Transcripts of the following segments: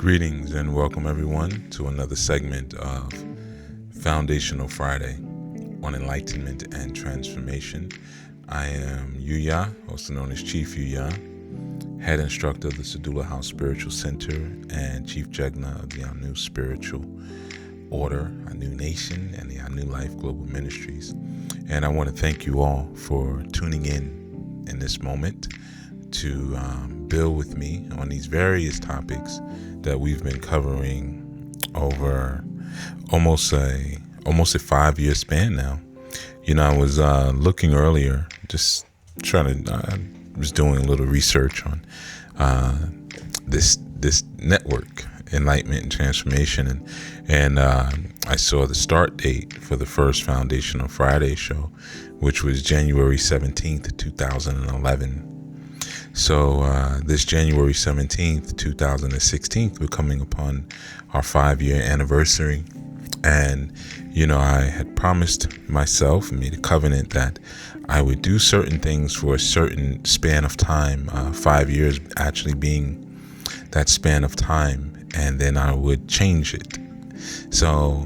Greetings and welcome everyone to another segment of Foundational Friday on Enlightenment and Transformation. I am Yuya, also known as Chief Yuya, head instructor of the Sadulu House Spiritual Center and Chief Jegna of the Anu Spiritual Order, Anu Nation, and the Anu Life Global Ministries. And I want to thank you all for tuning in this moment to build with me on these various topics that we've been covering over almost a 5-year span now. You know, I was looking earlier, just trying to, I was doing a little research on this network, Enlightenment and Transformation, and I saw the start date for the first Foundational Friday show, which was January 17th, 2011. So this January 17th, 2016, we're coming upon our 5-year anniversary. And, you know, I had promised myself and made a covenant that I would do certain things for a certain span of time, 5 years actually being that span of time, and then I would change it. So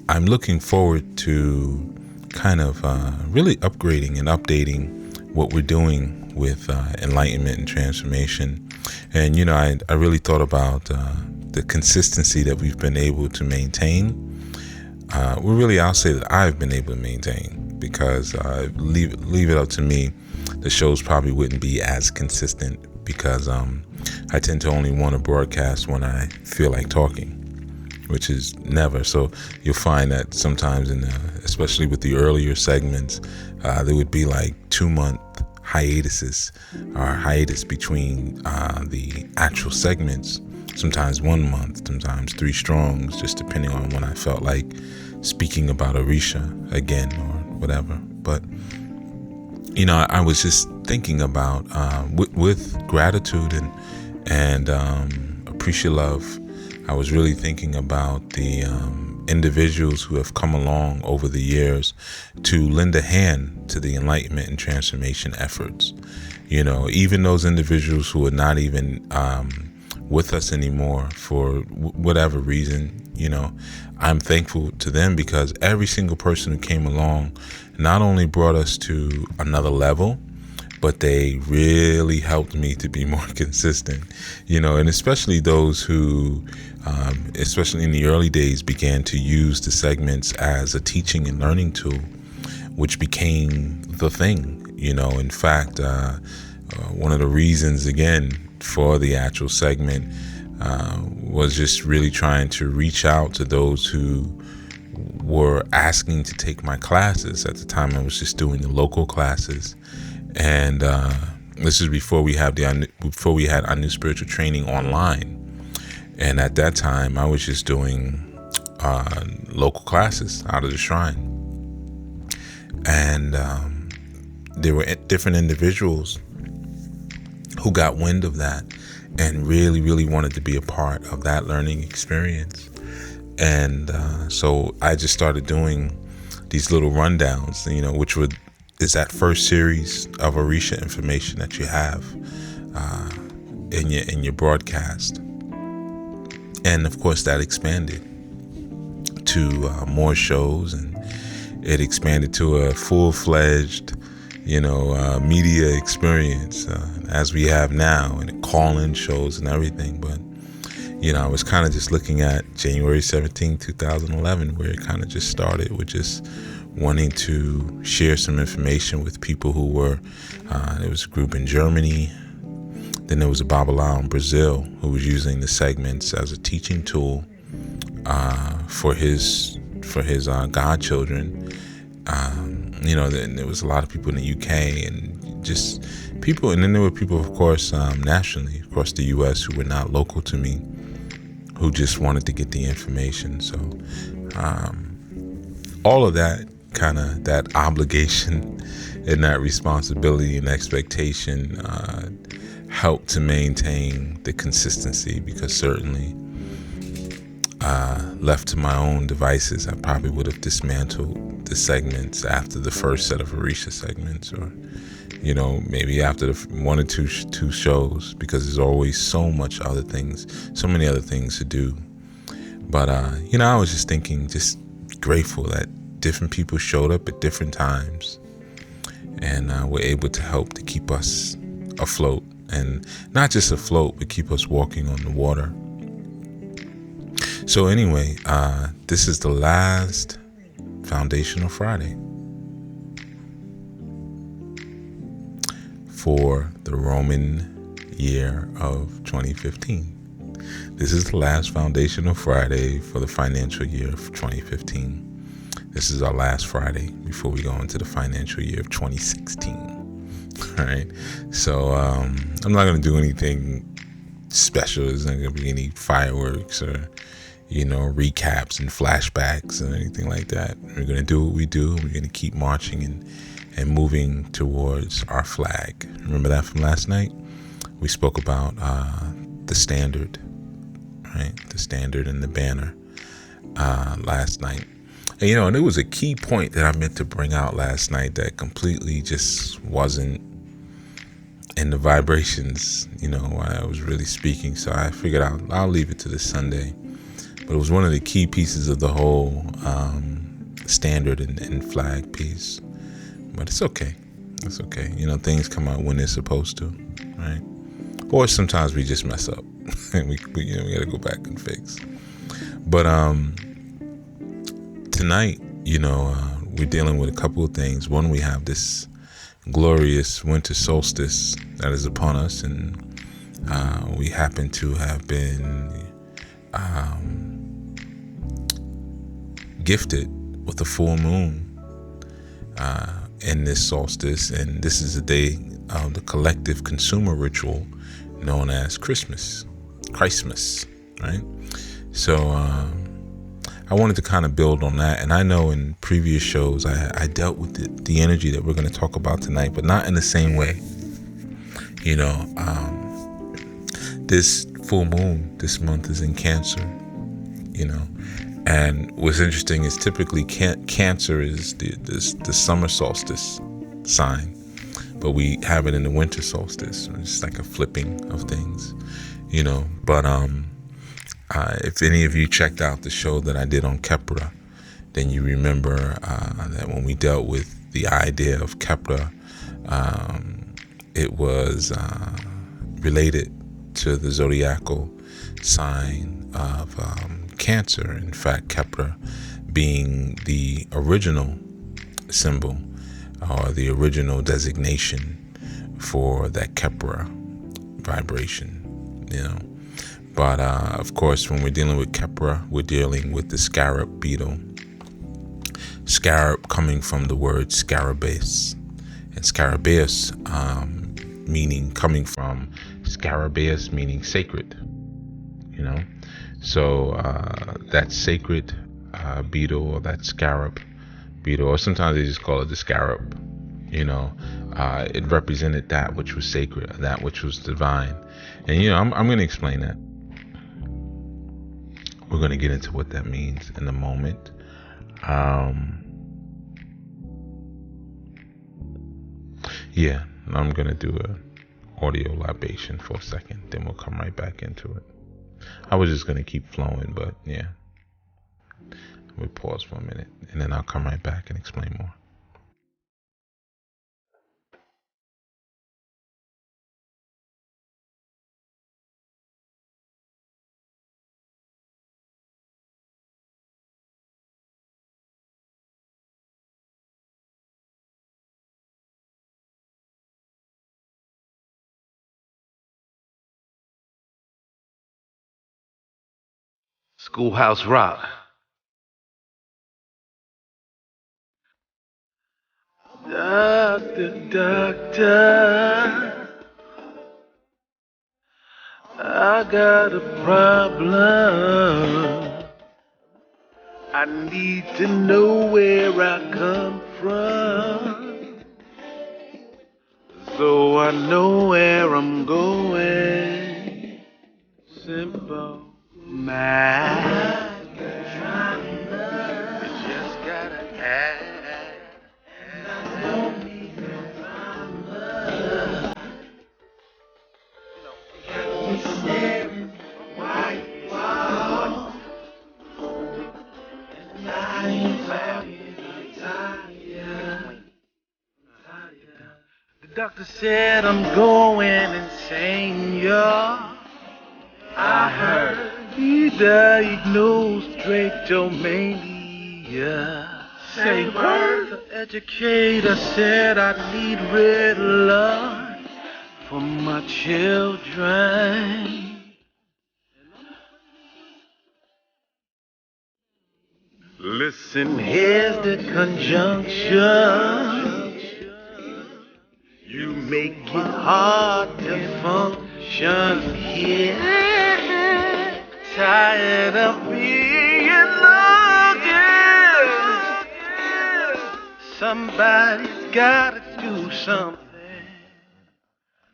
I'm looking forward to kind of really upgrading and updating what we're doing with enlightenment and transformation. And, you know, I really thought about the consistency that we've been able to maintain. I'll say that I've been able to maintain, because leave it up to me, the shows probably wouldn't be as consistent, because I tend to only want to broadcast when I feel like talking, which is never. So you'll find that sometimes especially with the earlier segments, there would be like 2-month hiatus between the actual segments, sometimes 1 month, sometimes 3 strongs, just depending on when I felt like speaking about Orisha again or whatever. But, you know, I was just thinking about with gratitude and appreciative love, I was really thinking about the individuals who have come along over the years to lend a hand to the enlightenment and transformation efforts. You know, even those individuals who are not even with us anymore for whatever reason, you know, I'm thankful to them, because every single person who came along not only brought us to another level, but they really helped me to be more consistent, you know, and especially those who, especially in the early days, began to use the segments as a teaching and learning tool, which became the thing, you know. In fact, one of the reasons, again, for the actual segment was just really trying to reach out to those who were asking to take my classes. At the time, I was just doing the local classes. And this is before we had our new spiritual training online. And at that time, I was just doing local classes out of the shrine. And there were different individuals who got wind of that and really, really wanted to be a part of that learning experience. And so I just started doing these little rundowns, you know, which is that first series of Orisha information that you have in your broadcast. And of course that expanded to more shows, and it expanded to a full-fledged, you know, media experience as we have now, and call-in shows and everything. But, you know, I was kind of just looking at January 17, 2011, where it kind of just started with just wanting to share some information with people who were, there was a group in Germany, then there was a Babylao in Brazil who was using the segments as a teaching tool for his godchildren. You know, then there was a lot of people in the UK and just people, and then there were people, of course, nationally across the US who were not local to me, who just wanted to get the information. So all of that, kind of that obligation and that responsibility and expectation helped to maintain the consistency, because certainly left to my own devices, I probably would have dismantled the segments after the first set of Orisha segments, or, maybe after the one or two shows, because there's always so many other things to do. But I was just thinking, just grateful that different people showed up at different times, and were able to help to keep us afloat, and not just afloat, but keep us walking on the water. So anyway, this is the last Foundational Friday for the Roman year of 2015. This is the last Foundational Friday for the financial year of 2015. This is our last Friday before we go into the financial year of 2016. All right. So I'm not going to do anything special. There's not going to be any fireworks or, recaps and flashbacks or anything like that. We're going to do what we do. We're going to keep marching and moving towards our flag. Remember that from last night? We spoke about the standard, right? The standard and the banner last night. And it was a key point that I meant to bring out last night that completely just wasn't in the vibrations, while I was really speaking. So I figured I'll leave it to this Sunday. But it was one of the key pieces of the whole standard and flag piece. But it's okay. It's okay. Things come out when they're supposed to, right? Or sometimes we just mess up and we got to go back and fix. But tonight, we're dealing with a couple of things. One, we have this glorious winter solstice that is upon us, and we happen to have been gifted with a full moon in this solstice, and this is a day of the collective consumer ritual known as Christmas, right? So I wanted to kind of build on that, and I know in previous shows I dealt with the energy that we're going to talk about tonight, but not in the same way. This full moon this month is in Cancer, and what's interesting is typically Cancer is the summer solstice sign, but we have it in the winter solstice. It's like a flipping of things, but if any of you checked out the show that I did on Kepra, then you remember that when we dealt with the idea of Kepra, it was related to the zodiacal sign of Cancer. In fact, Kepra being the original symbol or the original designation for that Kepra vibration, But of course, when we're dealing with Kepra, we're dealing with the scarab beetle. Scarab coming from the word scarabaeus, and scarabaeus coming from scarabaeus meaning sacred. So that sacred beetle, or that scarab beetle, or sometimes they just call it the scarab. It represented that which was sacred, that which was divine, and I'm going to explain that. We're going to get into what that means in a moment. I'm going to do an audio libation for a second, then we'll come right back into it. I was just going to keep flowing, but yeah. We'll pause for a minute, and then I'll come right back and explain more. Schoolhouse Rock. Doctor, I got a problem. I need to know where I come from, so I know where I'm going. Simple math. You just gotta add. doctor said I'm going insane, y'all. I heard he diagnosed drapetomania. Say word. The educator said I need Ritalin for my children. Listen, here's the conjunction. You make it hard to function here. Tired of being looked at. Somebody's gotta do something.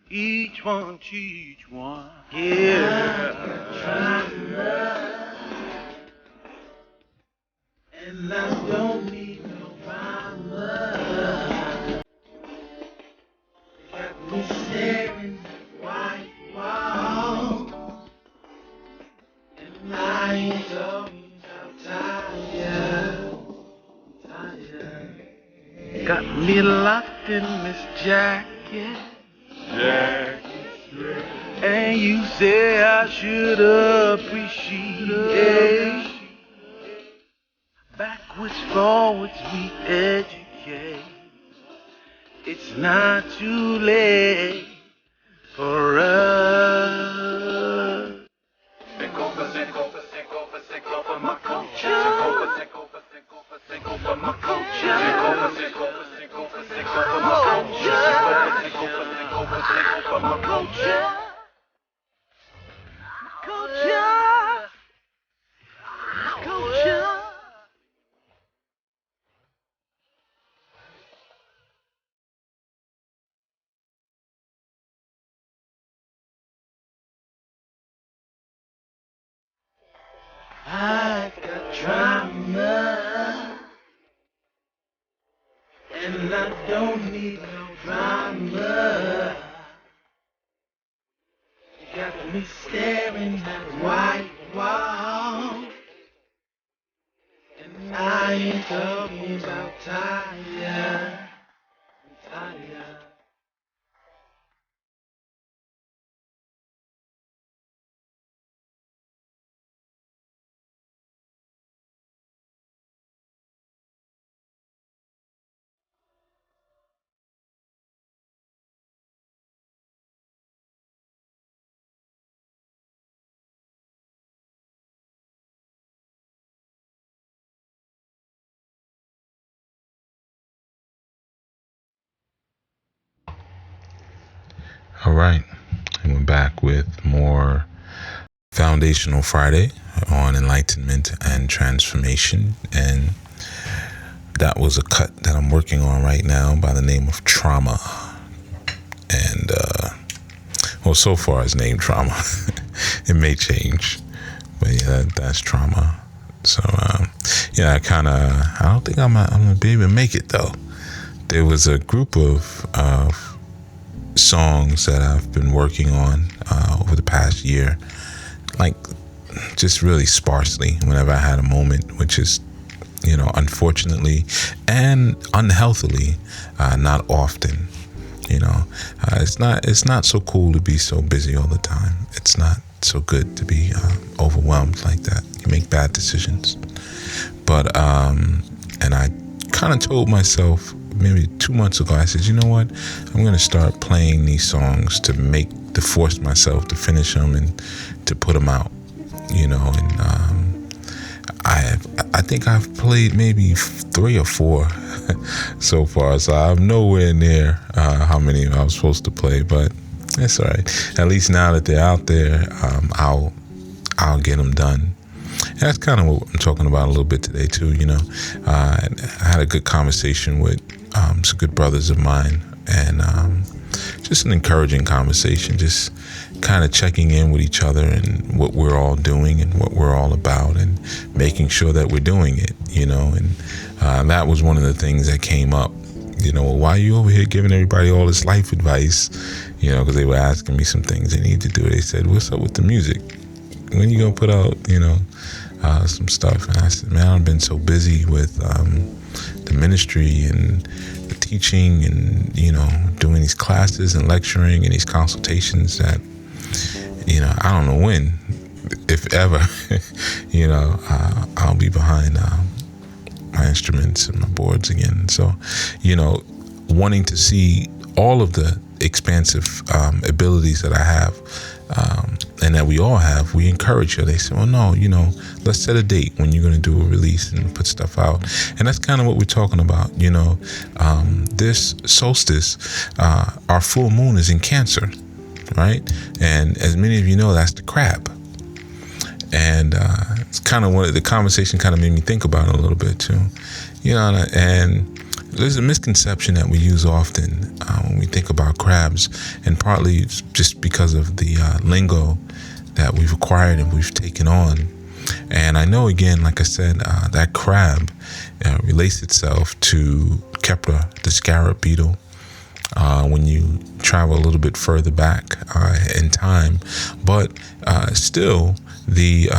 Each one teach one. Yeah. And I don't need no drama. Got me staring at white walls. And I ain't talking about tired. Got me locked in this jacket. And you say I should appreciate. Backwards, forwards, we educate. It's not too late for us. Think over my culture. Think over my culture. Think over my culture. Think over my culture. Culture. I've got drama, and I don't need no drama. You got me staring at white walls, and I ain't talking about tired. All right, and we're back with more Foundational Friday on enlightenment and transformation, and that was a cut that I'm working on right now by the name of Trauma, and well, so far it's named Trauma. It may change, but yeah, that's Trauma. So yeah, I don't think I'm gonna be able to make it though. There was a group of songs that I've been working on over the past year, like just really sparsely whenever I had a moment, which is, unfortunately and unhealthily, not often. It's not so cool to be so busy all the time. It's not so good to be overwhelmed like that. You make bad decisions. But and I kind of told myself maybe 2 months ago, I said, you know what, I'm going to start playing these songs to force myself to finish them and to put them out, and I think I've played maybe 3 or 4 so far, so I'm nowhere near how many I was supposed to play, but it's all right. At least now that they're out there, I'll get them done. And that's kind of what I'm talking about a little bit today too. I had a good conversation with some good brothers of mine, and just an encouraging conversation, just kind of checking in with each other and what we're all doing and what we're all about, and making sure that we're doing it, and that was one of the things that came up. Why are you over here giving everybody all this life advice? Because they were asking me some things they need to do. They said, what's up with the music? When you gonna put out, some stuff? And I said, man, I've been so busy with the ministry and with the teaching and, doing these classes and lecturing and these consultations that, I don't know when, if ever, I'll be behind my instruments and my boards again. So, wanting to see all of the expansive abilities that I have and that we all have, we encourage you. They say, well, no, let's set a date when you're going to do a release and put stuff out. And that's kind of what we're talking about. This solstice, our full moon is in Cancer, right? And as many of you know, that's the crab. And it's kind of the conversation kind of made me think about it a little bit too, and there's a misconception that we use often when we think about crabs, and partly it's just because of the lingo that we've acquired and we've taken on. And I know, again, like I said, that crab relates itself to Kepra, the scarab beetle. When you travel a little bit further back in time, but still the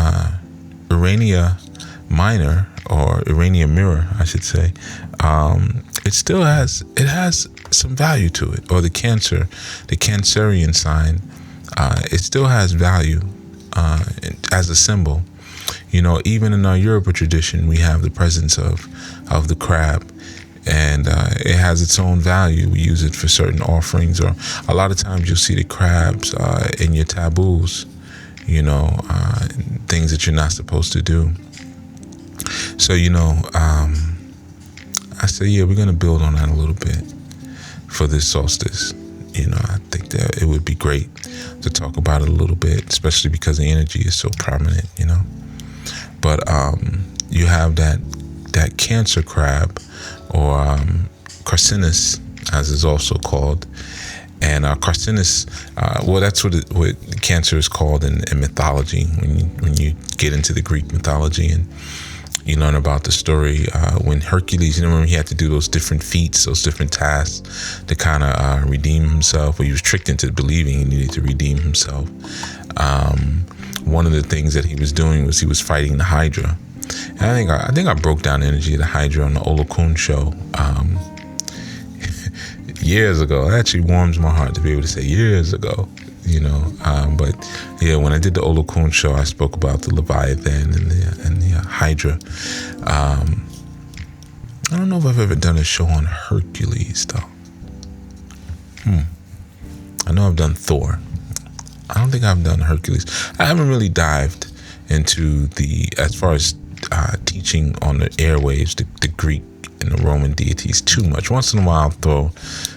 Urania minor, or Urania mirror, I should say, it has some value to it, or the Cancerian sign, it still has value as a symbol. Even in our Yoruba tradition, we have the presence of the crab. And it has its own value. We use it for certain offerings, or a lot of times you'll see the crabs in your taboos, things that you're not supposed to do. So, I say, yeah, we're going to build on that a little bit for this solstice. I think that it would be great to talk about it a little bit, especially because the energy is so prominent, But you have that Cancer crab, or Carcinus, as is also called. And Carcinus, that's what Cancer is called in mythology. When you get into the Greek mythology and you learn about the story when Hercules, when he had to do those different feats, those different tasks to kind of redeem himself, or he was tricked into believing he needed to redeem himself. One of the things that he was doing was he was fighting the Hydra. And I think I broke down the energy of the Hydra on the Olokun show years ago. It actually warms my heart to be able to say years ago, But yeah, when I did the Olokun show, I spoke about the Leviathan and the Hydra. I don't know if I've ever done a show on Hercules though. I know I've done Thor. I don't think I've done Hercules. I haven't really dived into as far as teaching on the airwaves, the Greek and the Roman deities too much. Once in a while I'll throw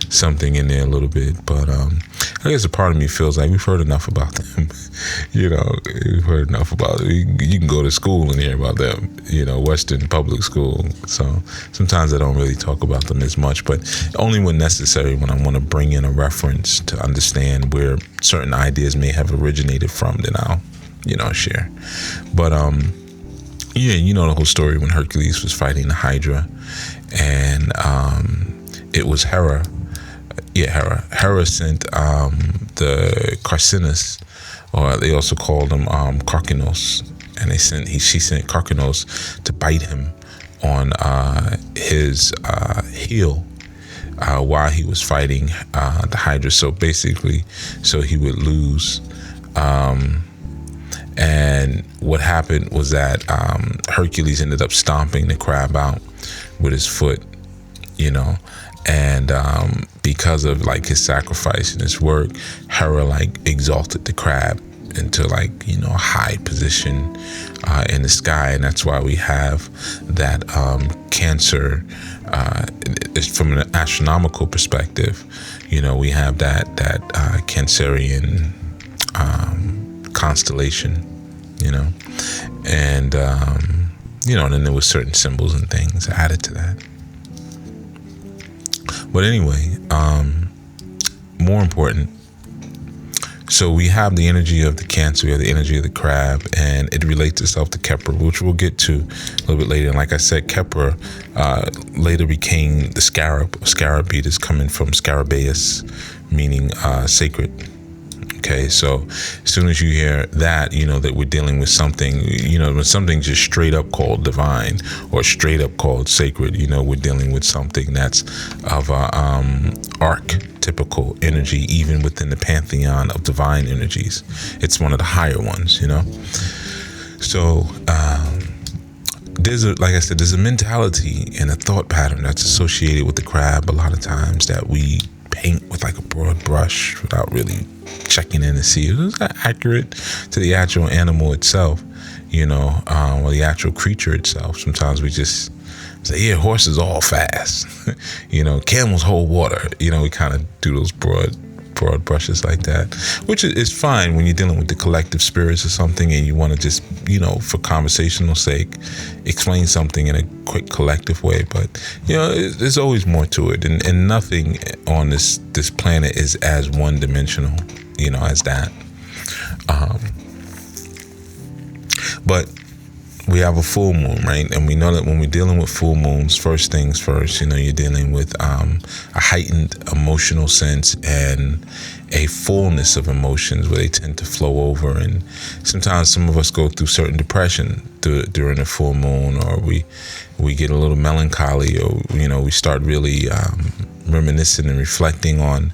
something in there a little bit, but I guess a part of me feels like we've heard enough about them. We've heard enough about it. You can go to school and hear about them, Western public school. So sometimes I don't really talk about them as much, but only when necessary, when I want to bring in a reference to understand where certain ideas may have originated from, then I'll share. But yeah, the whole story when Hercules was fighting the Hydra, and it was Hera. Yeah, Hera sent the Carcinus, or they also called him Carcinos, and she sent Carcinos to bite him on his heel while he was fighting the Hydra. So basically, so he would lose. And what happened was that Hercules ended up stomping the crab out with his foot, and because of his sacrifice and his work, Hera exalted the crab into a high position in the sky, and that's why we have that Cancer. From an astronomical perspective, we have that Cancerian constellation, and then there was certain symbols and things added to that. But anyway, more important, so we have the energy of the Cancer, we have the energy of the crab, and it relates itself to Kepra, which we'll get to a little bit later. And like I said, Kepra later became the scarab. Scarab bead is coming from scarabaeus, meaning sacred. Okay, so as soon as you hear that, you know that we're dealing with something, you know, when something's just straight up called divine or straight up called sacred, you know, we're dealing with something that's of a archetypical energy, even within the pantheon of divine energies. It's one of the higher ones, you know. So like I said, there's a mentality and a thought pattern that's associated with the crab a lot of times that we paint with like a broad brush without really checking in to see is that accurate to the actual animal itself, you know, or the actual creature itself. Sometimes we just say, yeah, horses all fast, you know, camels hold water. You know, we kind of do those broad brushes like that, which is fine when you're dealing with the collective spirits or something and you want to just, you know, for conversational sake, explain something in a quick collective way. But, you know, there's always more to it, and nothing on this planet is as one-dimensional, you know, as that. But we have a full moon, right? And we know that when we're dealing with full moons, first things first, you know, you're dealing with a heightened emotional sense and a fullness of emotions where they tend to flow over. And sometimes some of us go through certain depression during a full moon, or we get a little melancholy, or, you know, we start really reminiscing and reflecting on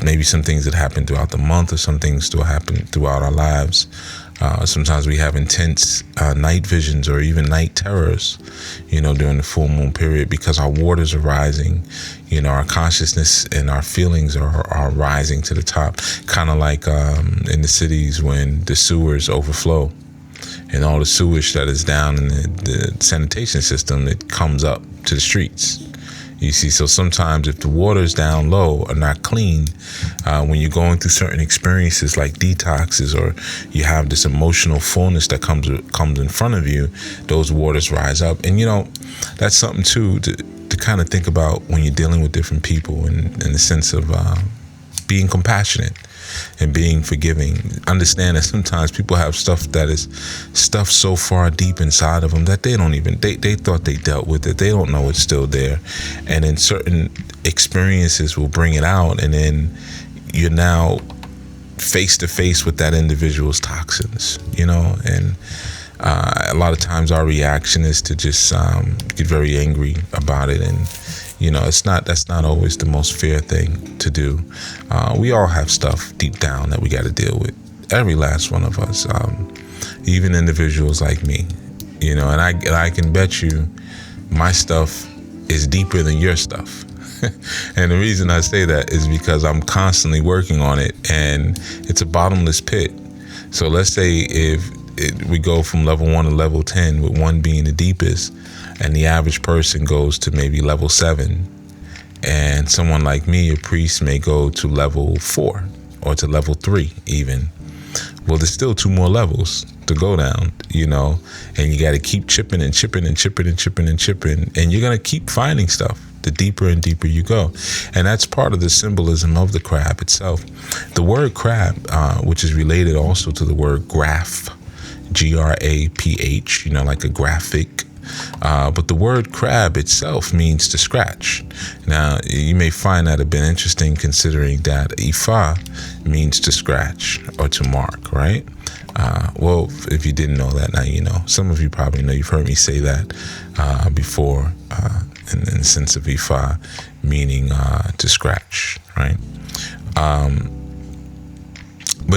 maybe some things that happened throughout the month, or some things still happen throughout our lives. Sometimes we have intense night visions or even night terrors, you know, during the full moon period, because our waters are rising, you know, our consciousness and our feelings are rising to the top, kind of like in the cities when the sewers overflow and all the sewage that is down in the sanitation system, it comes up to the streets. You see, so sometimes if the water's down low or not clean, when you're going through certain experiences like detoxes, or you have this emotional fullness that comes in front of you, those waters rise up. And, you know, that's something too to kind of think about when you're dealing with different people, in the sense of being compassionate and being forgiving. Understand that sometimes people have stuff that is stuffed so far deep inside of them that they don't even, they thought they dealt with it. They don't know it's still there. And then certain experiences will bring it out, and then you're now face to face with that individual's toxins, you know. And a lot of times our reaction is to just get very angry about it, and you know, that's not always the most fair thing to do. We all have stuff deep down that we got to deal with. Every last one of us, even individuals like me, you know. And I can bet you, my stuff is deeper than your stuff. And the reason I say that is because I'm constantly working on it, and it's a bottomless pit. So let's say if we go from level 1 to level 10, with 1 being the deepest, and the average person goes to maybe level 7, and someone like me, a priest, may go to level 4 or to level 3 even. Well, there's still 2 more levels to go down, you know, and you got to keep chipping and chipping and chipping and chipping and chipping, and you're going to keep finding stuff the deeper and deeper you go. And that's part of the symbolism of the crab itself. The word crab, which is related also to the word graph, Graph, you know, like a graphic. But the word crab itself means to scratch. Now, you may find that a bit interesting, considering that Ifa means to scratch or to mark, right? Well, if you didn't know that, now you know. Some of you probably know, you've heard me say that before, in the sense of Ifa meaning to scratch, right? But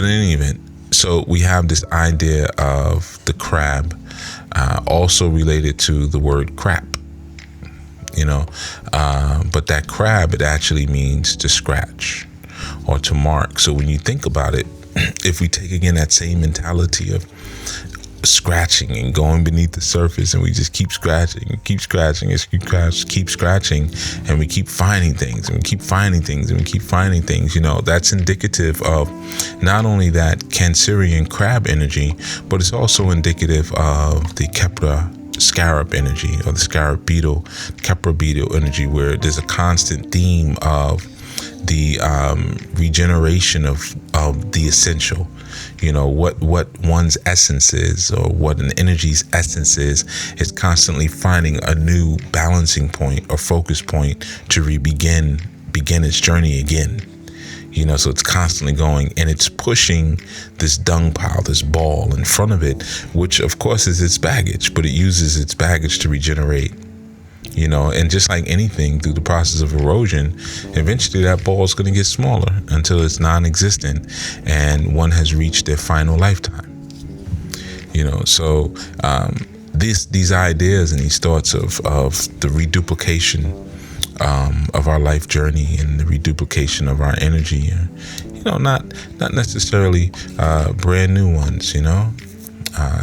in any event, so we have this idea of the crab, also related to the word crap, you know, but that crab, it actually means to scratch or to mark. So when you think about it, if we take again that same mentality of scratching and going beneath the surface, and we just keep scratching and keep scratching and keep scratching, and we keep finding things and we keep finding things and we keep finding things, you know, that's indicative of not only that Cancerian crab energy, but it's also indicative of the Kepra scarab energy, or the scarab beetle, Kepra beetle energy, where there's a constant theme of the regeneration of the essential. You know, what one's essence is, or what an energy's essence is constantly finding a new balancing point or focus point to begin its journey again. So it's constantly going, and it's pushing this dung pile, this ball in front of it, which of course is its baggage, but it uses its baggage to regenerate. And just like anything, through the process of erosion, eventually that ball is going to get smaller until it's non-existent and one has reached their final lifetime. So these ideas and these thoughts of the reduplication of our life journey and the reduplication of our energy, not necessarily brand new ones,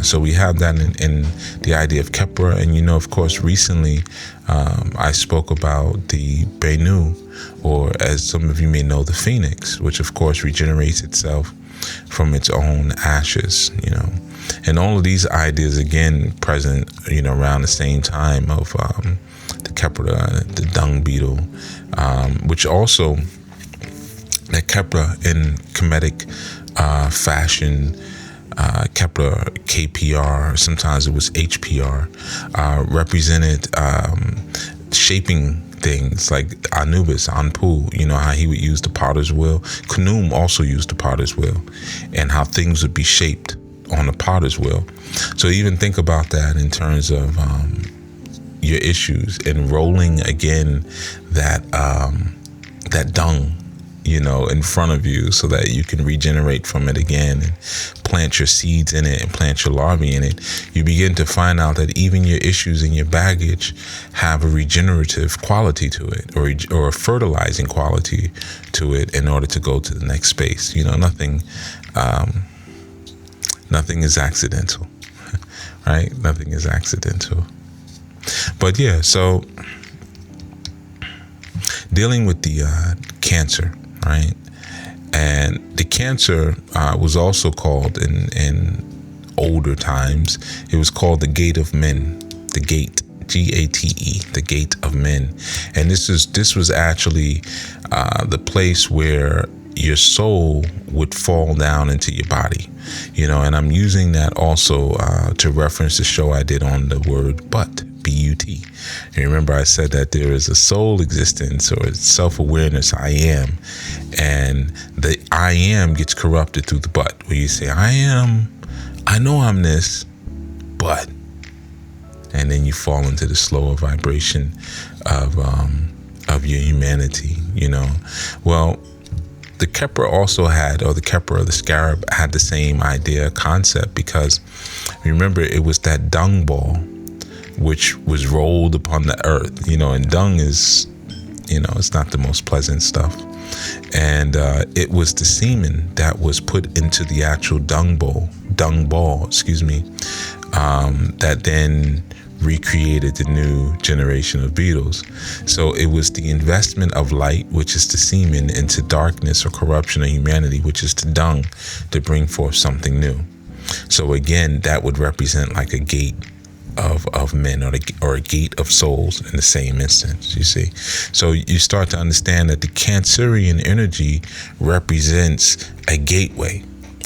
so we have that in the idea of Kepra. And, of course, recently I spoke about the Bennu, or as some of you may know, the phoenix, which, of course, regenerates itself from its own ashes, And all of these ideas, again, present, around the same time of the Kepra, the dung beetle, which also, that Kepra in Kemetic fashion, Kepler, KPR, sometimes it was HPR, represented shaping things like Anubis, Anpu, how he would use the potter's wheel. Khnum also used the potter's wheel, and how things would be shaped on the potter's wheel. So even think about that in terms of your issues, and rolling again that dung, in front of you, so that you can regenerate from it again and plant your seeds in it and plant your larvae in it. You begin to find out that even your issues and your baggage have a regenerative quality to it, or a fertilizing quality to it, in order to go to the next space. Nothing is accidental, right? Nothing is accidental. But yeah, so dealing with the cancer, right? And the cancer was also called in older times, it was called the gate of men, the gate, Gate, the gate of men. And this was actually the place where your soul would fall down into your body, and I'm using that also to reference the show I did on the word but, B-U-T. And remember, I said that there is a soul existence, or self-awareness, I am, and the I am gets corrupted through the but, where you say, I know I'm this, but, and then you fall into the slower vibration of your humanity, Well, the Kepra also had, or the Kepra, the scarab, had the same idea, concept, because remember, it was that dung ball which was rolled upon the earth, and dung is, it's not the most pleasant stuff. And it was the semen that was put into the actual dung ball, that then recreated the new generation of beetles. So it was the investment of light, which is the semen, into darkness or corruption of humanity, which is the dung, to bring forth something new. So again, that would represent like a gate of men, or a gate of souls in the same instance, you see. So you start to understand that the Cancerian energy represents a gateway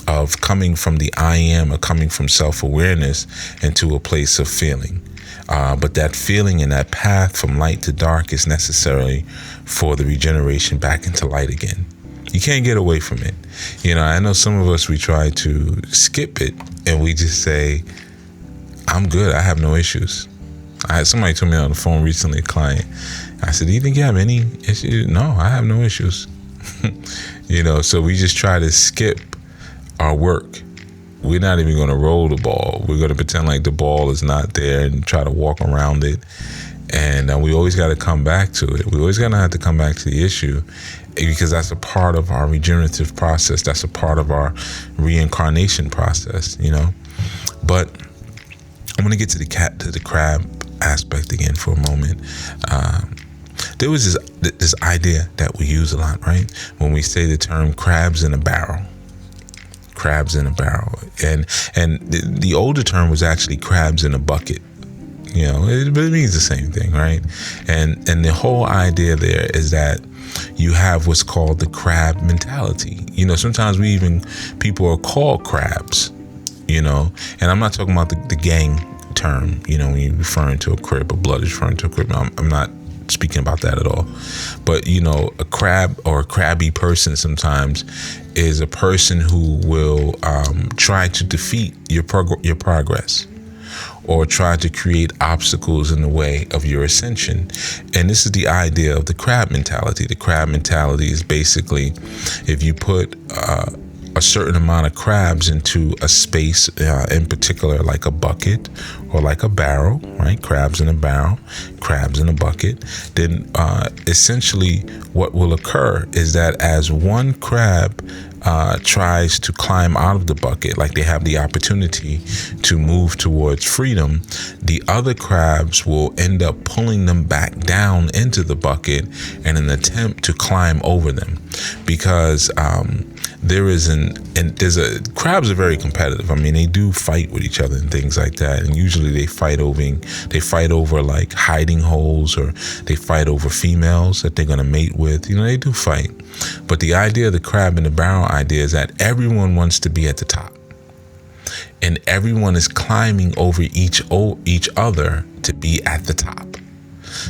of coming from the I am, or coming from self-awareness into a place of feeling. But that feeling and that path from light to dark is necessary for the regeneration back into light again. You can't get away from it. I know some of us, we try to skip it, and we just say, I'm good, I have no issues. Somebody told me on the phone recently, a client, I said, do you think you have any issues? No, I have no issues. So we just try to skip our work. We're not even going to roll the ball. We're going to pretend like the ball is not there and try to walk around it. And we always got to come back to it. We always going to have to come back to the issue, because that's a part of our regenerative process. That's a part of our reincarnation process, But I'm going to get to the crab aspect again for a moment. There was this idea that we use a lot, right? When we say the term crabs in a barrel. Crabs in a barrel. And the older term was actually crabs in a bucket. It means the same thing, right? And the whole idea there is that you have what's called the crab mentality. Sometimes people are called crabs, and I'm not talking about the gang term, when you're referring to a crib, or blood is referring to a crib. I'm not not speaking about that at all. But, a crab or a crabby person sometimes is a person who will try to defeat your progress, or try to create obstacles in the way of your ascension. And this is the idea of the crab mentality. The crab mentality is basically, if you put a certain amount of crabs into a space, in particular like a bucket or like a barrel, right? Crabs in a barrel, crabs in a bucket, then essentially what will occur is that as one crab tries to climb out of the bucket, like they have the opportunity to move towards freedom, the other crabs will end up pulling them back down into the bucket in an attempt to climb over them, because crabs are very competitive. I mean, they do fight with each other and things like that, and usually they fight over like hiding holes, or they fight over females that they're going to mate with. They do fight. But the idea of the crab in the barrel idea is that everyone wants to be at the top, and everyone is climbing over each other to be at the top.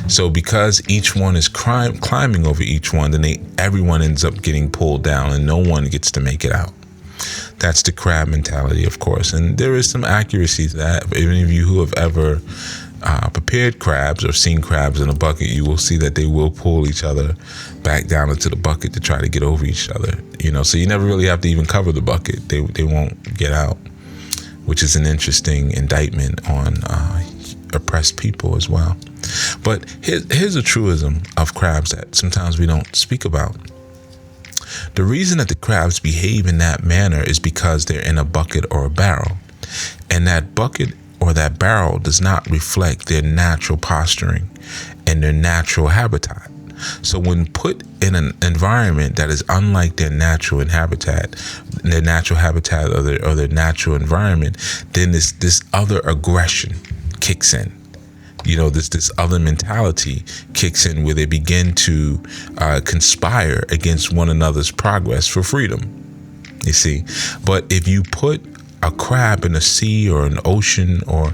So because each one is climbing over each one, then everyone ends up getting pulled down and no one gets to make it out. That's the crab mentality, of course. And there is some accuracy to that. For any of you who have ever prepared crabs or seen crabs in a bucket, you will see that they will pull each other back down into the bucket to try to get over each other. So you never really have to even cover the bucket. They won't get out, which is an interesting indictment on oppressed people as well. But here's a truism of crabs that sometimes we don't speak about. The reason that the crabs behave in that manner is because they're in a bucket or a barrel, and that bucket or that barrel does not reflect their natural posturing and their natural habitat. So when put in an environment that is unlike their natural habitat or their natural environment, then this other aggression kicks in. This other mentality kicks in, where they begin to conspire against one another's progress for freedom. You see, but if you put a crab in a sea or an ocean, or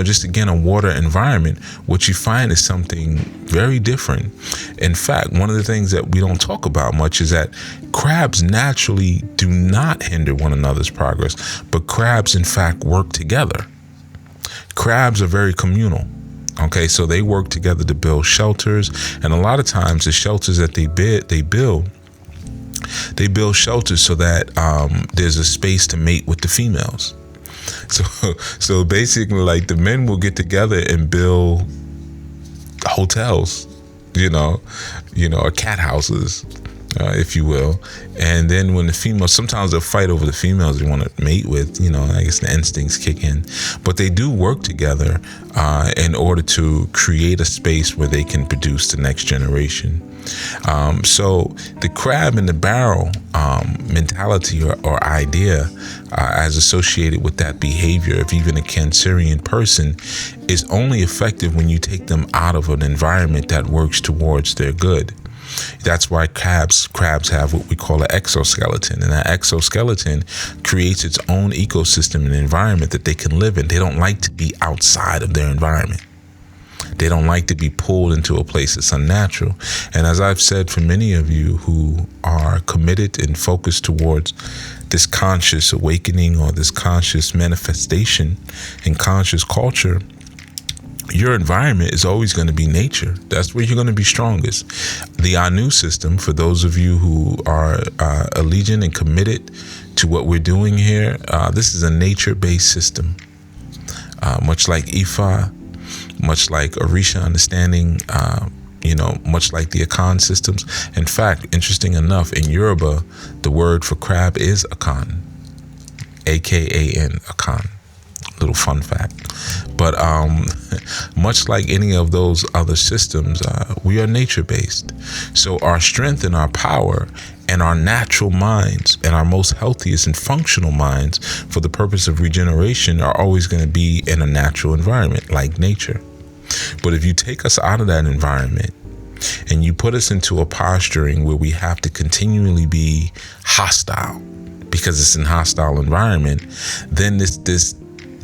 just again a water environment, what you find is something very different. In fact, one of the things that we don't talk about much is that crabs naturally do not hinder one another's progress, but crabs in fact work together. Crabs are very communal. Okay, so they work together to build shelters, and a lot of times the shelters that they build shelters so that there's a space to mate with the females. So basically, like, the men will get together and build hotels, or cat houses, if you will. And then when the females, sometimes they'll fight over the females they want to mate with, I guess the instincts kick in. But they do work together in order to create a space where they can produce the next generation. So the crab in the barrel mentality or idea as associated with that behavior of even a Cancerian person is only effective when you take them out of an environment that works towards their good. That's why crabs have what we call an exoskeleton, and that exoskeleton creates its own ecosystem and environment that they can live in. They don't like to be outside of their environment. They don't like to be pulled into a place that's unnatural. And as I've said, for many of you who are committed and focused towards this conscious awakening or this conscious manifestation in conscious culture, your environment is always going to be nature. That's where you're going to be strongest. The Anu system, for those of you who are allegiant and committed to what we're doing here, this is a nature-based system. Much like Ifa, much like Orisha understanding, much like the Akan systems. In fact, interesting enough, in Yoruba, the word for crab is Akan, A-K-A-N, Akan. Little fun fact. But much like any of those other systems, we are nature-based. So our strength and our power and our natural minds and our most healthiest and functional minds for the purpose of regeneration are always going to be in a natural environment like nature. But if you take us out of that environment and you put us into a posturing where we have to continually be hostile because it's an hostile environment, then this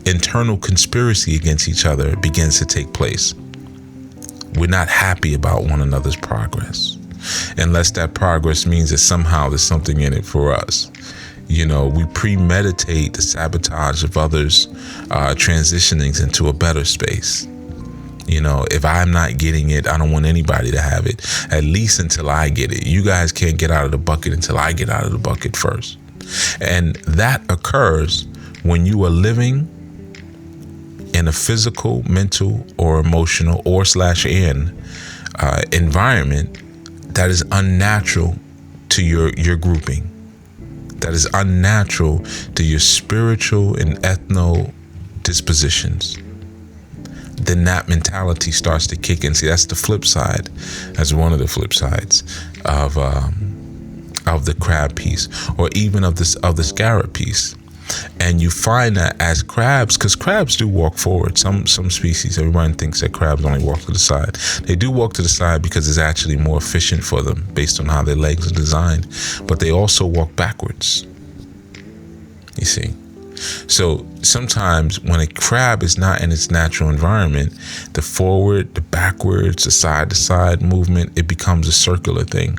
internal conspiracy against each other begins to take place. We're not happy about one another's progress, unless that progress means that somehow there's something in it for us. We premeditate the sabotage of others transitioning into a better space. If I'm not getting it, I don't want anybody to have it, at least until I get it. You guys can't get out of the bucket until I get out of the bucket first. And that occurs when you are living in a physical, mental, or emotional or/and environment that is unnatural to your grouping, that is unnatural to your spiritual and ethno dispositions. Then that mentality starts to kick in. See, that's the flip side. That's one of the flip sides of the crab piece, or even of the scarab piece. And you find that as crabs, because crabs do walk forward. Some species, everyone thinks that crabs only walk to the side. They do walk to the side because it's actually more efficient for them based on how their legs are designed. But they also walk backwards. You see? So sometimes when a crab is not in its natural environment, the forward, the backwards, the side-to-side movement, it becomes a circular thing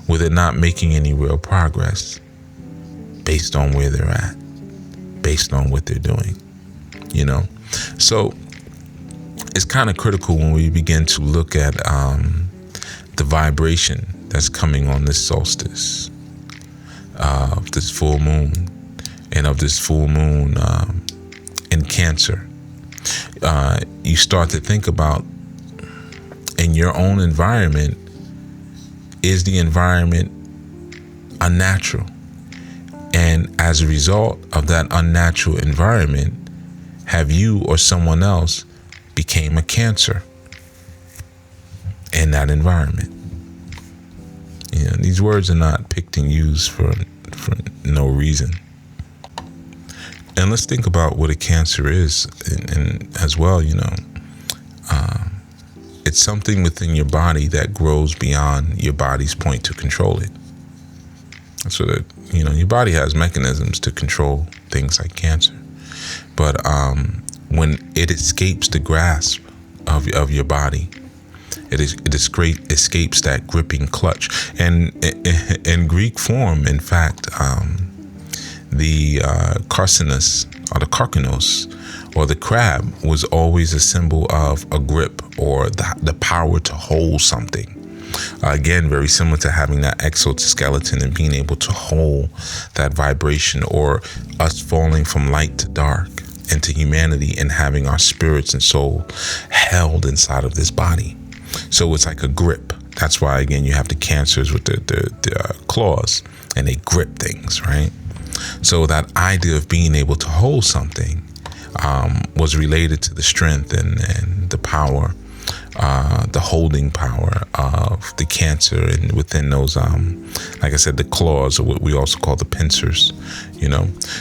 where they're not making any real progress based on where they're at, based on what they're doing, So it's kind of critical when we begin to look at the vibration that's coming on this solstice of this full moon, and of this full moon in Cancer. You start to think about, in your own environment, is the environment unnatural? And as a result of that unnatural environment, have you or someone else became a Cancer in that environment? These words are not picked and used for no reason. And let's think about what a Cancer is, and as well, it's something within your body that grows beyond your body's point to control it. So that, your body has mechanisms to control things like cancer. But when it escapes the grasp of your body, it escapes that gripping clutch. And in Greek form, in fact, the carcinus, or the karkinos, or the crab, was always a symbol of a grip, or the power to hold something. Again, very similar to having that exoskeleton and being able to hold that vibration, or us falling from light to dark into humanity and having our spirits and soul held inside of this body. So it's like a grip. That's why, again, you have the Cancers with the claws, and they grip things, right? So that idea of being able to hold something was related to the strength and the power, the holding power of the Cancer, and within those, like I said, the claws, or what we also call the pincers,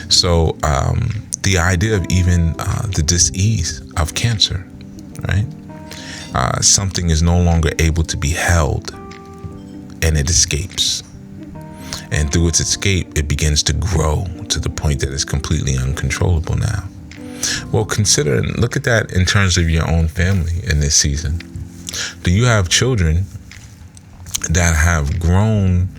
So the idea of even the dis-ease of Cancer, right? Something is no longer able to be held, and it escapes. And through its escape, it begins to grow to the point that it's completely uncontrollable now. Well, consider and look at that in terms of your own family in this season. Do you have children that have grown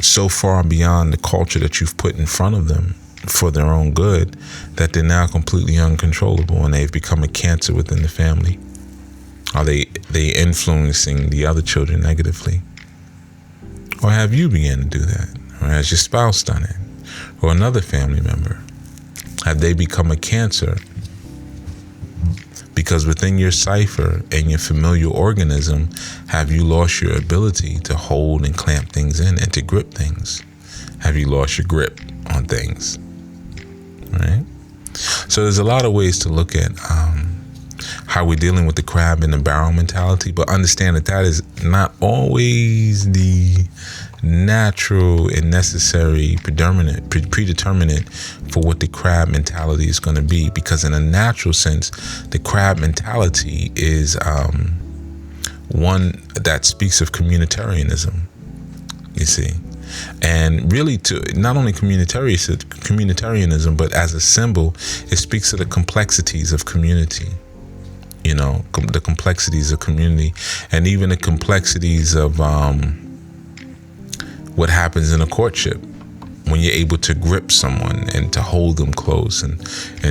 so far beyond the culture that you've put in front of them for their own good that they're now completely uncontrollable, and they've become a Cancer within the family? Are they influencing the other children negatively? Or have you begun to do that? Or has your spouse done it? Or another family member? Have they become a Cancer? Because within your cipher and your familial organism, have you lost your ability to hold and clamp things in and to grip things? Have you lost your grip on things? Right? So there's a lot of ways to look at how we're dealing with the crab and the barrel mentality, but understand that is not always the natural and necessary predeterminant for what the crab mentality is going to be. Because in a natural sense, the crab mentality is one that speaks of communitarianism, you see. And really, to not only communitarianism, but as a symbol, it speaks of the complexities of community, the complexities of community, and even the complexities of what happens in a courtship when you're able to grip someone and to hold them close and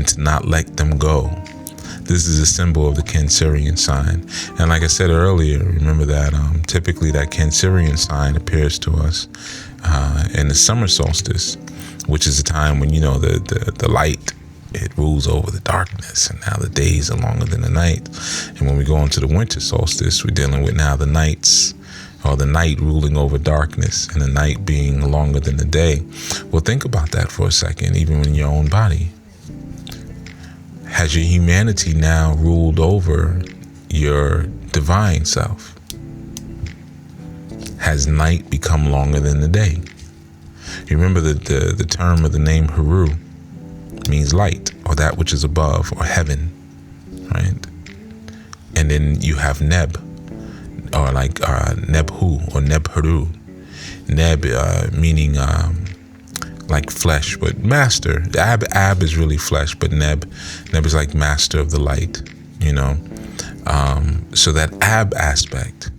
to not let them go. This is a symbol of the Cancerian sign. And like I said earlier, remember that typically that Cancerian sign appears to us in the summer solstice, which is a time when, the light, it rules over the darkness, and now the days are longer than the night. And when we go into the winter solstice, we're dealing with now the nights, or the night ruling over darkness, and the night being longer than the day. Well, think about that for a second, even in your own body. Has your humanity now ruled over your divine self? Has night become longer than the day? You remember the term of the name Heru means light, or that which is above, or heaven, right? And then you have Neb, or like Nebhu or Nebheru. Neb meaning like flesh, but master. Ab is really flesh, but Neb is like master of the light, so that Ab aspect,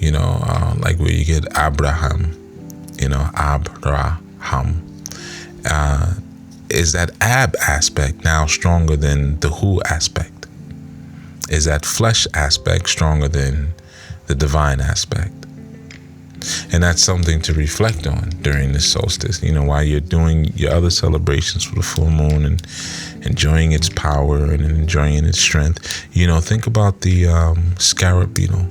like where you get Abraham, Abraham, is that Ab aspect now stronger than the Hu aspect? Is that flesh aspect stronger than the divine aspect? And that's something to reflect on during this solstice, while you're doing your other celebrations for the full moon and enjoying its power and enjoying its strength. Think about the scarab beetle.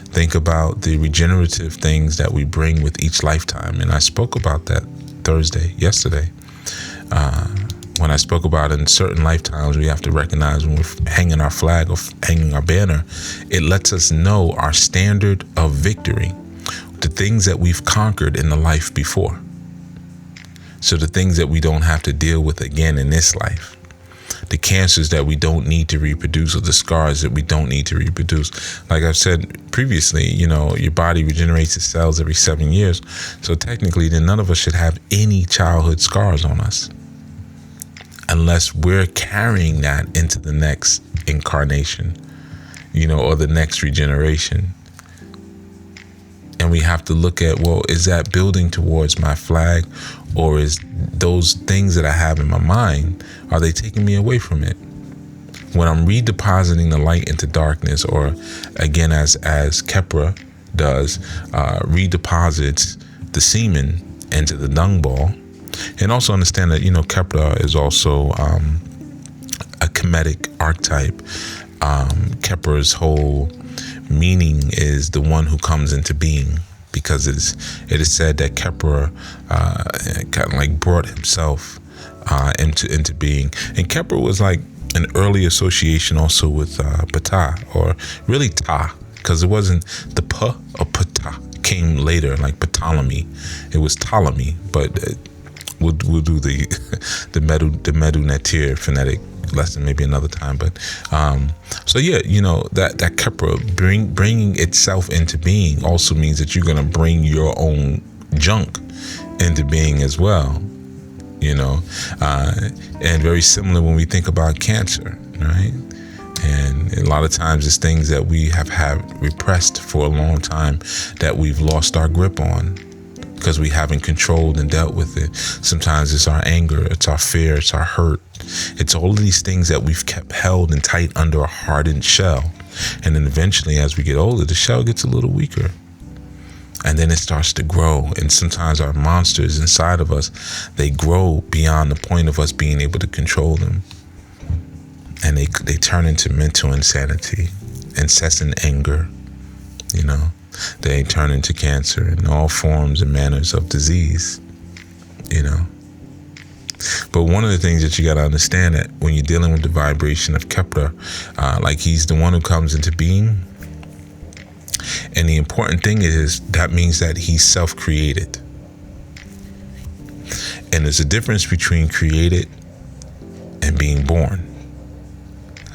Think about the regenerative things that we bring with each lifetime. And I spoke about that yesterday, when I spoke about in certain lifetimes, we have to recognize when we're hanging our flag or hanging our banner, it lets us know our standard of victory, the things that we've conquered in the life before. So the things that we don't have to deal with again in this life, the cancers that we don't need to reproduce, or the scars that we don't need to reproduce. Like I've said previously, your body regenerates its cells every 7 years. So technically, then none of us should have any childhood scars on us, unless we're carrying that into the next incarnation, or the next regeneration. And we have to look at, well, is that building towards my flag, or is those things that I have in my mind, are they taking me away from it? When I'm redepositing the light into darkness, or again, as Kepra does, redeposits the semen into the dung ball. And also understand that, Kepra is also a Kemetic archetype. Kepra's whole meaning is the one who comes into being, because it is said that Kepra kind of like brought himself into being. And Kepra was like an early association also with Ptah, or really Ta, because it wasn't the P or Ptah came later, like Ptolemy. It was Ptolemy, but we'll do the Medu Natir phonetic lesson maybe another time. But so yeah, that Kepra bringing itself into being also means that you're going to bring your own junk into being as well, and very similar when we think about cancer, right? And a lot of times it's things that we have had repressed for a long time that we've lost our grip on, because we haven't controlled and dealt with it. Sometimes it's our anger, it's our fear, it's our hurt. It's all of these things that we've kept held and tight under a hardened shell. And then eventually, as we get older, the shell gets a little weaker. And then it starts to grow. And sometimes our monsters inside of us, they grow beyond the point of us being able to control them. And they turn into mental insanity, incessant anger, They turn into cancer and all forms and manners of disease, But one of the things that you got to understand, that when you're dealing with the vibration of Kepra, like he's the one who comes into being. And the important thing is that means that he's self-created. And there's a difference between created and being born.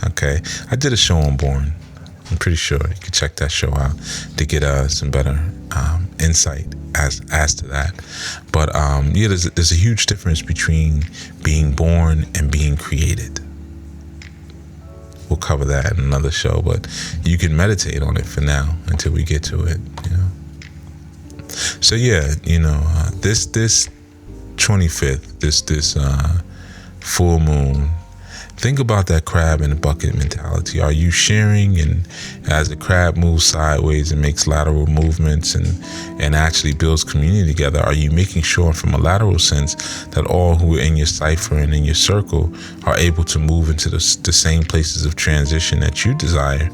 Okay. I did a show on born. I'm pretty sure you can check that show out to get some better insight as to that. But yeah, there's a huge difference between being born and being created. we'll cover that in another show, but you can meditate on it for now until we get to it, So yeah, this 25th, this full moon, think about that crab in the bucket mentality. Are you sharing, and as the crab moves sideways and makes lateral movements and actually builds community together, are you making sure from a lateral sense that all who are in your cipher and in your circle are able to move into the same places of transition that you desire,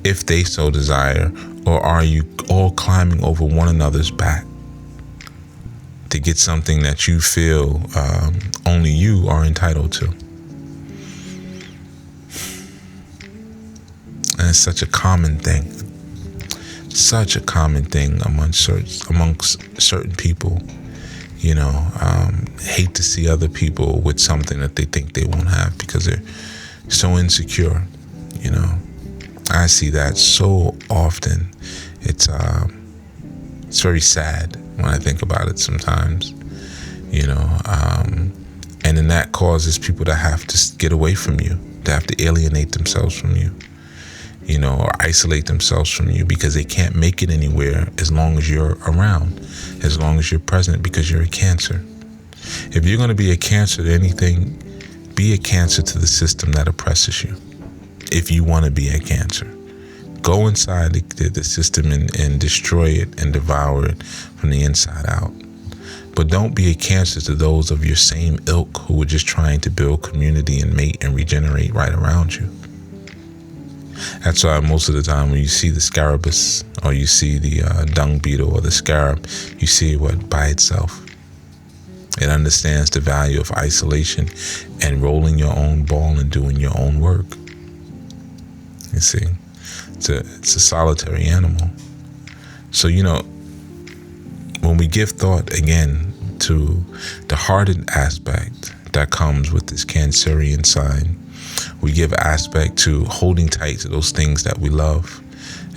if they so desire? Or are you all climbing over one another's back to get something that you feel only you are entitled to? And it's such a common thing. Such a common thing amongst certain people. Hate to see other people with something that they think they won't have because they're so insecure. I see that so often. It's very sad when I think about it sometimes. And then that causes people to have to get away from you, to have to alienate themselves from you. Or isolate themselves from you because they can't make it anywhere as long as you're around, as long as you're present, because you're a Cancer. If you're going to be a Cancer to anything, be a Cancer to the system that oppresses you. If you want to be a Cancer, go inside the system and destroy it and devour it from the inside out. But don't be a Cancer to those of your same ilk who are just trying to build community and mate and regenerate right around you. That's why most of the time when you see the scarabus or you see the dung beetle or the scarab, you see it by itself. It understands the value of isolation and rolling your own ball and doing your own work. You see, it's a solitary animal. So, when we give thought again to the hardened aspect that comes with this Cancerian sign, we give aspect to holding tight to those things that we love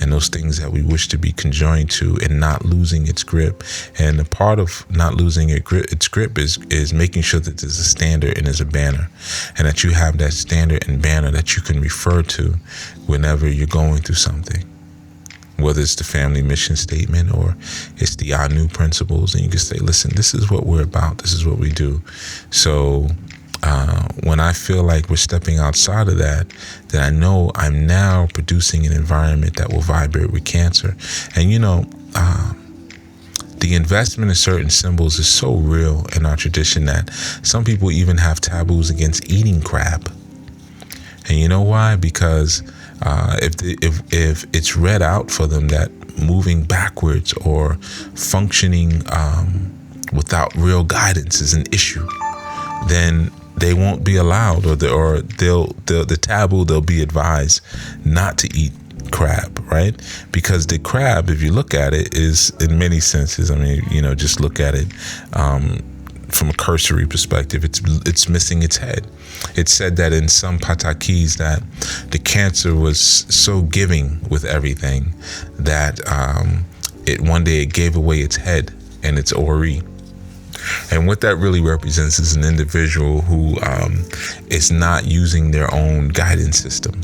and those things that we wish to be conjoined to and not losing its grip. And the part of not losing its grip is making sure that there's a standard and there's a banner, and that you have that standard and banner that you can refer to whenever you're going through something. Whether it's the family mission statement or it's the Anu principles, and you can say, listen, this is what we're about. This is what we do. So when I feel like we're stepping outside of that, then I know I'm now producing an environment that will vibrate with Cancer. And the investment in certain symbols is so real in our tradition that some people even have taboos against eating crab. And you know why? Because if it's read out for them that moving backwards or functioning without real guidance is an issue, then they won't be allowed, or the taboo, they'll be advised not to eat crab, right? Because the crab, if you look at it, is in many senses, just look at it from a cursory perspective, it's missing its head. It's said that in some patakis that the Cancer was so giving with everything that it one day it gave away its head and its ori. And what that really represents is an individual who is not using their own guidance system.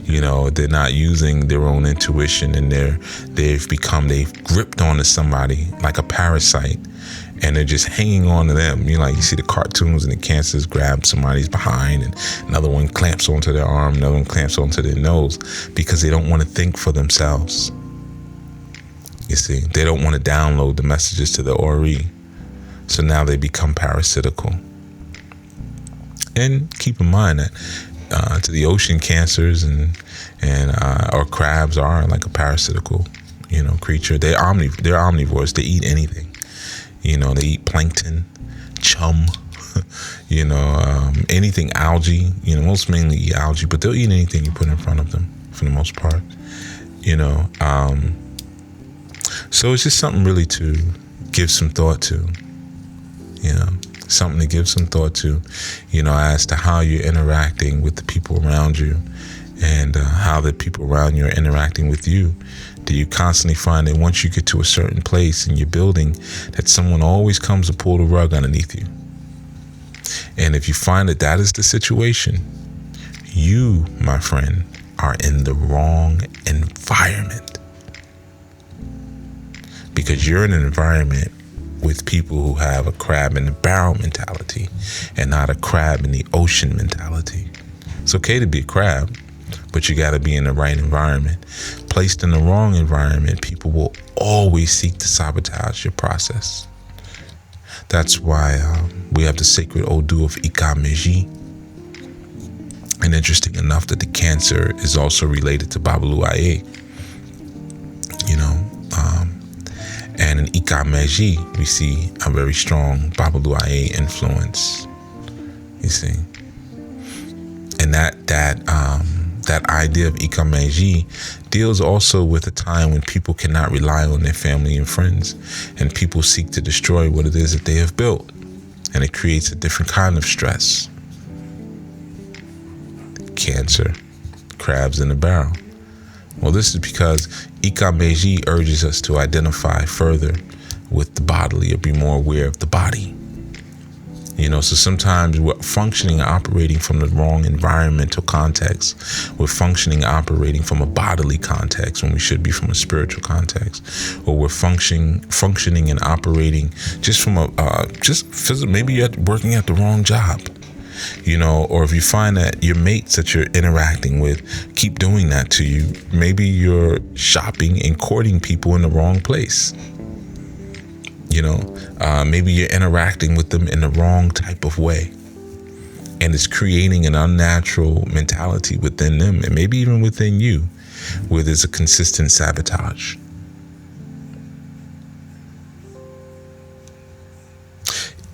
They're not using their own intuition, and they've gripped onto somebody like a parasite, and they're just hanging on to them. You see the cartoons and the Cancers grab somebody's behind, and another one clamps onto their arm, another one clamps onto their nose, because they don't want to think for themselves. You see, they don't want to download the messages to the ori. So now they become parasitical. And keep in mind that to the ocean, Cancers and or crabs are like a parasitical, creature. They're omnivores. They eat anything. They eat plankton, chum, anything algae. Most mainly eat algae, but they'll eat anything you put in front of them for the most part. So it's just something really to give some thought to. Something to give some thought to, as to how you're interacting with the people around you, and how the people around you are interacting with you. Do you constantly find that once you get to a certain place in your building, that someone always comes to pull the rug underneath you? And if you find that is the situation, You, my friend, are in the wrong environment. Because you're in an environment with people who have a crab in the barrel mentality and not a crab in the ocean mentality. It's okay to be a crab, but you got to be in the right environment. Placed in the wrong environment, people will always seek to sabotage your process. That's why we have the sacred Odu of Ikameji. And interesting enough that the Cancer is also related to Babulu Aye. And in Ikameji, we see a very strong Babulu Aye influence. You see, and that idea of Ikameji deals also with a time when people cannot rely on their family and friends, and people seek to destroy what it is that they have built, and it creates a different kind of stress. Cancer, crabs in the barrel. Well, this is because Ikameji urges us to identify further with the bodily, or be more aware of the body. So sometimes we're functioning and operating from the wrong environmental context. We're functioning and operating from a bodily context when we should be from a spiritual context. Or we're functioning and operating just from maybe you're working at the wrong job. Or if you find that your mates that you're interacting with keep doing that to you, maybe you're shopping and courting people in the wrong place. Maybe you're interacting with them in the wrong type of way, and it's creating an unnatural mentality within them, and maybe even within you, where there's a consistent sabotage.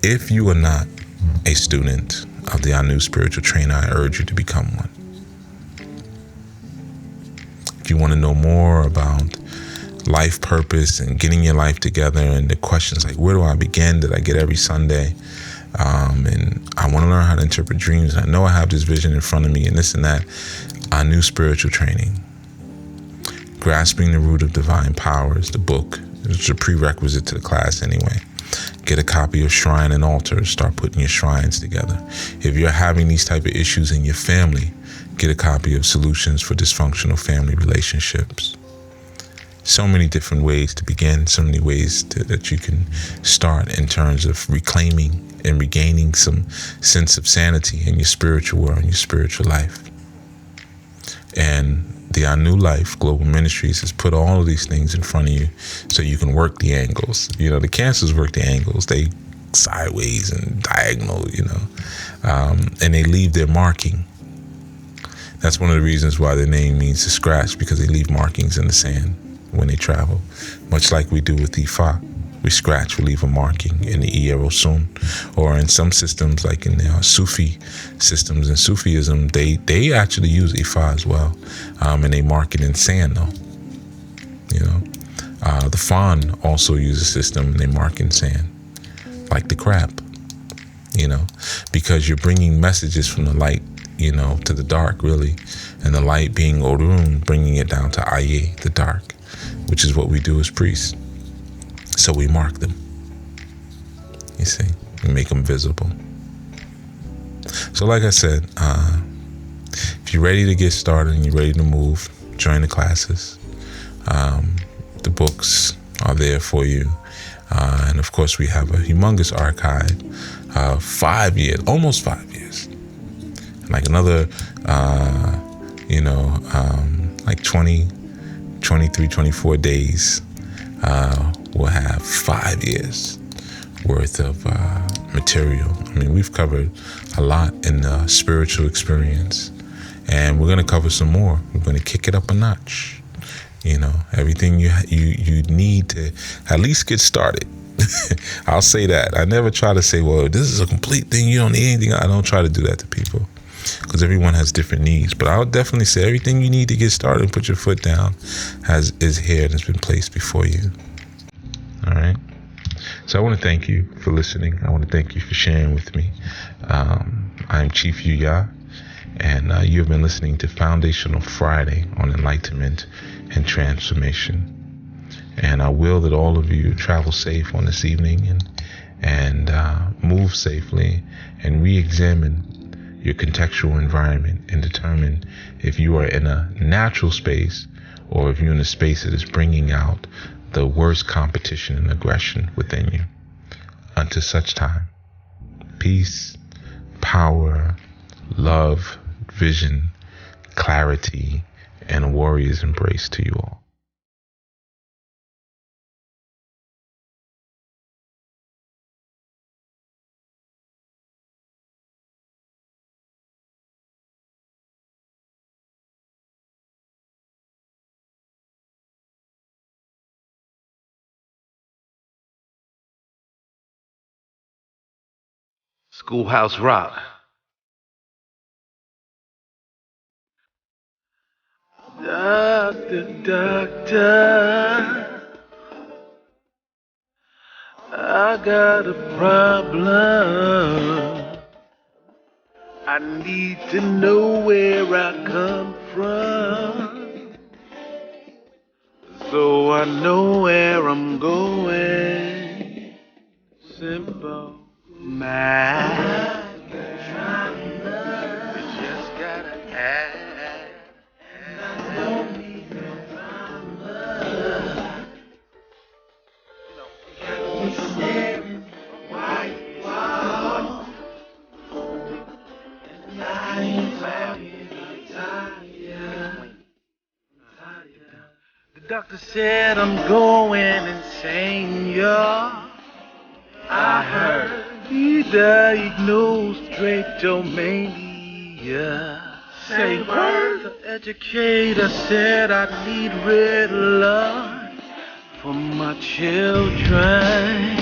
If you are not a student of the Anu spiritual trainer, I urge you to become one. If you want to know more about life purpose and getting your life together, and the questions like, where do I begin, that I get every Sunday, and I want to learn how to interpret dreams, I know I have this vision in front of me, and this and that, Anu spiritual training, Grasping the Root of Divine Power is the book. It's a prerequisite to the class anyway. Get a copy of Shrine and Altar. Start putting your shrines together. If you're having these type of issues in your family, get a copy of Solutions for Dysfunctional Family Relationships. So many different ways to begin, so many ways that you can start in terms of reclaiming and regaining some sense of sanity in your spiritual world, in your spiritual life. And the Anu Life Global Ministries has put all of these things in front of you so you can work the angles. The Cancers work the angles. They sideways and diagonal, and they leave their marking. That's one of the reasons why their name means to scratch, because they leave markings in the sand when they travel. Much like we do with Ifa. We scratch, we leave a marking in the Ierosun, or in some systems like in the Sufi systems and Sufism, they actually use Ifa as well, and they mark it in sand though. The Fan also use a system and they mark in sand, like the crab. Because you're bringing messages from the light, to the dark really, and the light being Orun, bringing it down to Aye, the dark, which is what we do as priests. So we mark them, you see, we make them visible. So like I said, if you're ready to get started and you're ready to move, join the classes. The books are there for you. And of course, we have a humongous archive, 5 years, almost 5 years. Like another, like 20, 23, 24 days. We'll have 5 years worth of material. We've covered a lot in the spiritual experience, and we're going to cover some more. We're going to kick it up a notch. Everything you need to at least get started. I'll say that. I never try to say, well, this is a complete thing, you don't need anything. I don't try to do that to people, because everyone has different needs. But I'll definitely say everything you need to get started and put your foot down is here and has been placed before you. All right. So I want to thank you for listening. I want to thank you for sharing with me. I'm Chief Yuya, and you have been listening to Foundational Friday on Enlightenment and Transformation. And I will that all of you travel safe on this evening and move safely and re-examine your contextual environment and determine if you are in a natural space or if you're in a space that is bringing out the worst competition and aggression within you. Until such time, peace, power, love, vision, clarity, and a warrior's embrace to you all. Schoolhouse Rock. Doctor, I got a problem. I need to know where I come from, so I know where I'm going. Simple math. You just gotta ask. The doctor said I'm going insane, y'all. I heard he diagnosed drapetomania. Say word. The educator said I need red light for my children.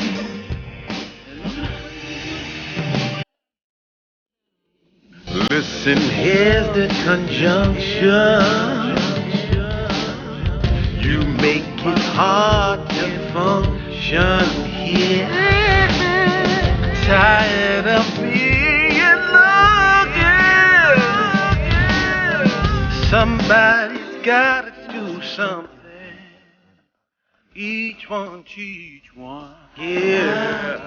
Listen, here's the conjunction. You make it hard to function here. Tired of being looked. Somebody's gotta do something. Each one, yeah.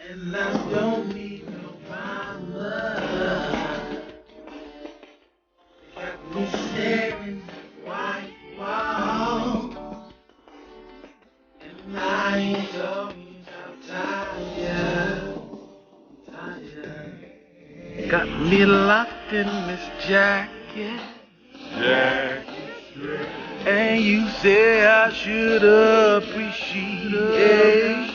And I don't need no drama. Got me staring at white walls. And I ain't talking about tired. Got me locked in this jacket. And you say I should appreciate.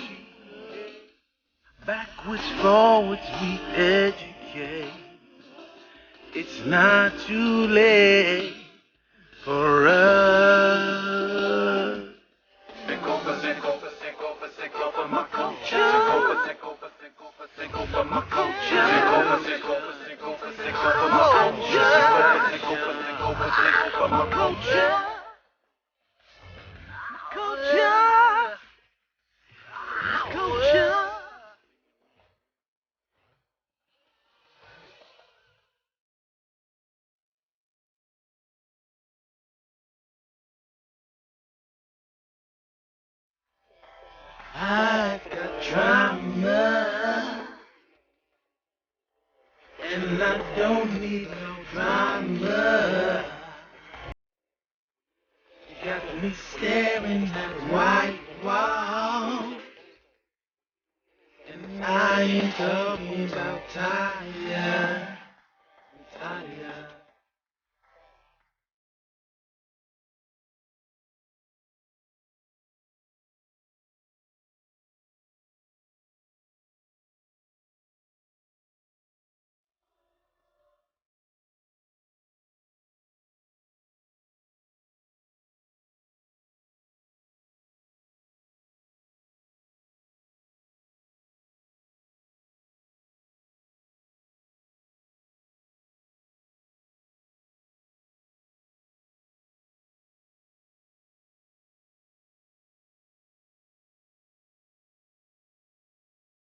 Backwards, forwards, we educate. It's not too late for us. Think over my culture. Think over my culture. Think over my culture. Think over my culture. Culture. I've got drama, and I don't need no drama. You got me staring at white walls, and I ain't talking about tired.